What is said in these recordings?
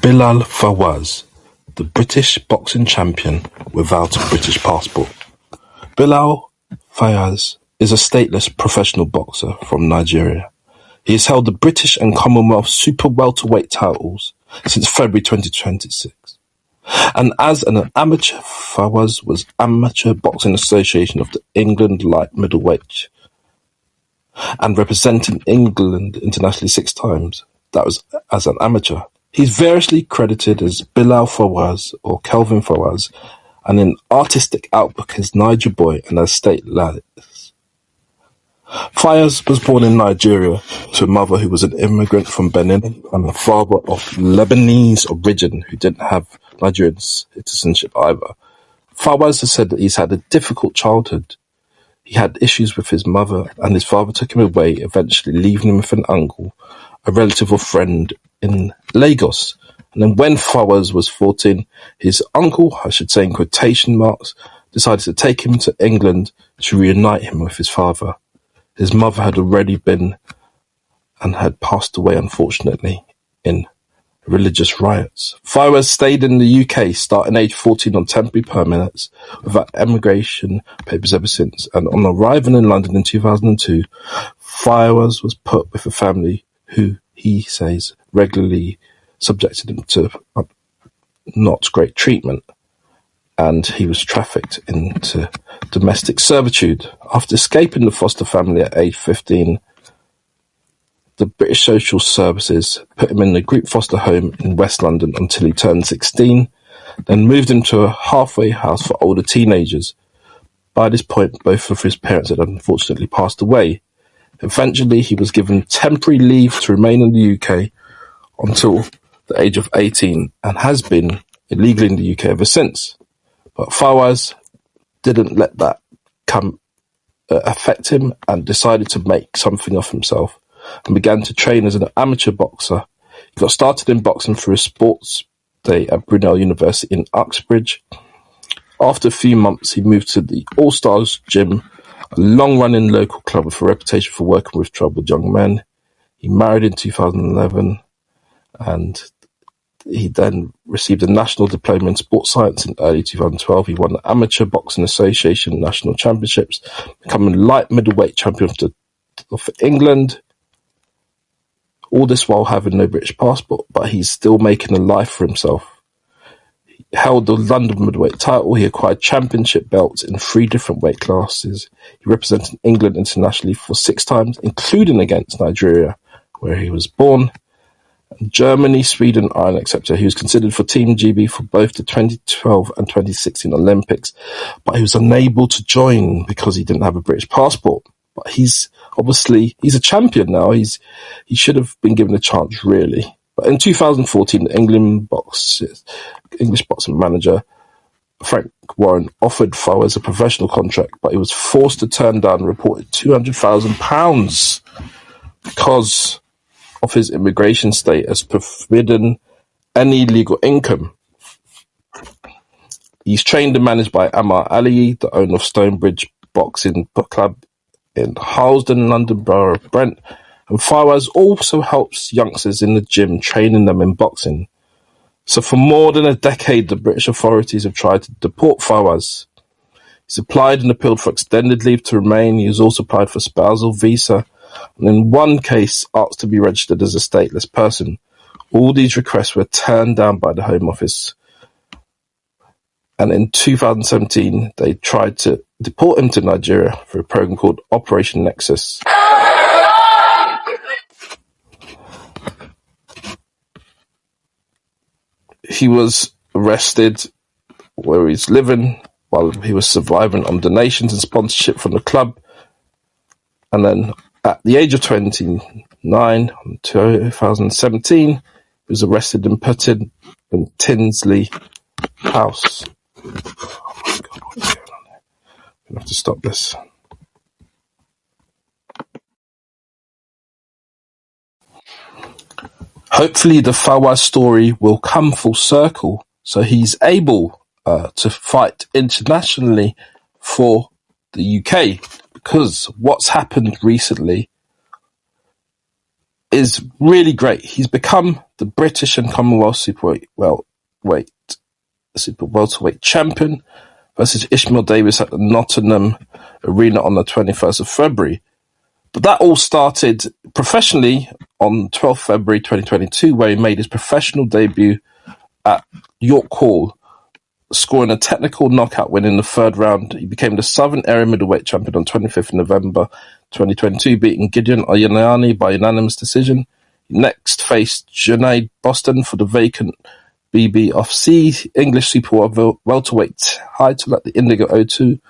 Bilal Fawaz, the British boxing champion without a British passport. Bilal Fawaz is a stateless professional boxer from Nigeria. He has held the British and Commonwealth super welterweight titles since February 2026. And as an amateur, Fawaz was Amateur Boxing Association of the England light middleweight and representing England internationally 6 times. That was as an amateur. He's variously credited as Bilal Fawaz or Kelvin Fawaz, and in artistic outlook as Niger Boy and as stateless. Fawaz was born in Nigeria to a mother who was an immigrant from Benin and a father of Lebanese origin who didn't have Nigerian citizenship either. Fawaz has said that he's had a difficult childhood. He had issues with his mother and his father took him away, eventually leaving him with an uncle, a relative or friend in Lagos. And then when Fawaz was 14, his uncle, I should say in quotation marks, decided to take him to England to reunite him with his father. His mother had already been and had passed away, unfortunately, in religious riots. Fawaz stayed in the UK starting age 14 on temporary permits without emigration papers ever since, and on arriving in London in 2002, Fawaz was put with a family who, he says, regularly subjected him to not great treatment, and he was trafficked into domestic servitude. After escaping the foster family at age 15, the British Social Services put him in a group foster home in West London until he turned 16, then moved him to a halfway house for older teenagers. By this point, both of his parents had unfortunately passed away. Eventually, he was given temporary leave to remain in the UK until the age of 18 and has been illegally in the UK ever since. But Fawaz didn't let that affect him and decided to make something of himself and began to train as an amateur boxer. He got started in boxing through a sports day at Brunel University in Uxbridge. After a few months, he moved to the All Stars Gym, a long-running local club with a reputation for working with troubled young men. He married in 2011, and he then received a national diploma in sports science in early 2012. He won the Amateur Boxing Association National Championships, becoming light middleweight champion of England. All this while having no British passport, but he's still making a life for himself. He held the London middleweight title. He acquired championship belts in 3 different weight classes. He represented England internationally for 6 times, including against Nigeria, where he was born. Germany, Sweden, Ireland, etc. He was considered for Team GB for both the 2012 and 2016 Olympics, but he was unable to join because he didn't have a British passport. But he's a champion now. He should have been given a chance, really. But in 2014, the English boxing manager Frank Warren offered Fawaz a professional contract, but he was forced to turn down and reported £200,000 because of his immigration status, forbidden any legal income. He's trained and managed by Amar Ali, the owner of Stonebridge Boxing Club in Harlesden, London Borough of Brent, and Fawaz also helps youngsters in the gym, training them in boxing. So for more than a decade, the British authorities have tried to deport Fawaz. He's applied and appealed for extended leave to remain. He has also applied for spousal visa, and in one case asked to be registered as a stateless person. All these requests were turned down by the Home Office. And in 2017, they tried to deport him to Nigeria for a program called Operation Nexus. He was arrested where he's living while he was surviving on donations and sponsorship from the club. And then at the age of 29, in 2017, he was arrested and put in Tinsley House. Oh my God, what is going on there? I'm going to have to stop this. Hopefully the Fawaz story will come full circle so he's able to fight internationally for the UK, because what's happened recently is really great. He's become the British and Commonwealth super welterweight champion, versus Ishmael Davis at the Nottingham Arena on the 21st of February. But that all started professionally on 12th February 2022, where he made his professional debut at York Hall, scoring a technical knockout win in the third round. He became the Southern Area Middleweight Champion on 25th November 2022, beating Gideon Oyeniyi by unanimous decision. He next faced Junaid Boston for the vacant BBFC English Super welterweight title at the Indigo O2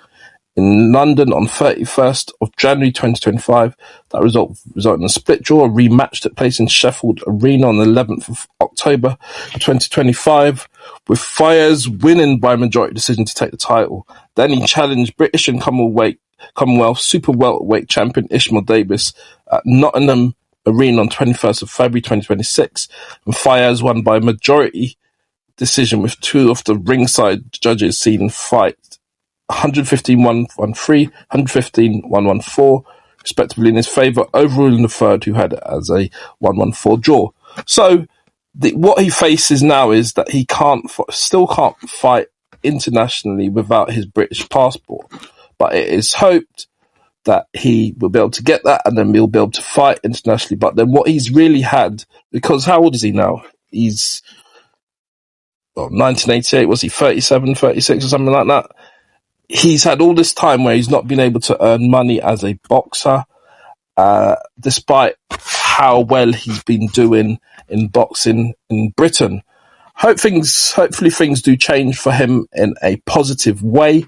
in London on 31st of January 2025. That resulted in a split draw. A rematch took place in Sheffield Arena on the 11th of October 2025, with Fawaz winning by majority decision to take the title. Then he challenged British and Commonwealth super welterweight champion Ishmael Davis at Nottingham Arena on 21st of February 2026, and Fawaz won by majority decision, with two of the ringside judges seeing fight 115-113, 115-114, respectively, in his favour, overruling the third, who had it as a 114 draw. So what he faces now is that he still can't fight internationally without his British passport, but it is hoped that he will be able to get that, and then he'll be able to fight internationally. But then what he's really had, because how old is he now? He's 1988, was he 37, 36 or something like that? He's had all this time where he's not been able to earn money as a boxer, despite how well he's been doing in boxing in Britain. Hopefully things do change for him in a positive way,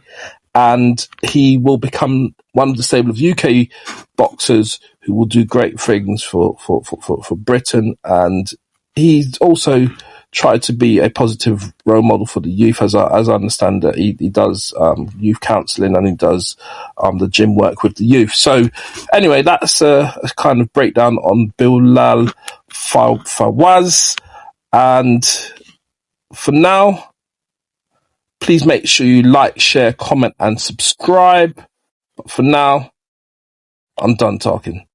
and he will become one of the stable of UK boxers who will do great things for Britain. And he's also tried to be a positive role model for the youth, as I understand that he does youth counselling, and he does the gym work with the youth. So anyway, that's a kind of breakdown on Bilal Fawaz. And for now, please make sure you like, share, comment and subscribe. But for now, I'm done talking.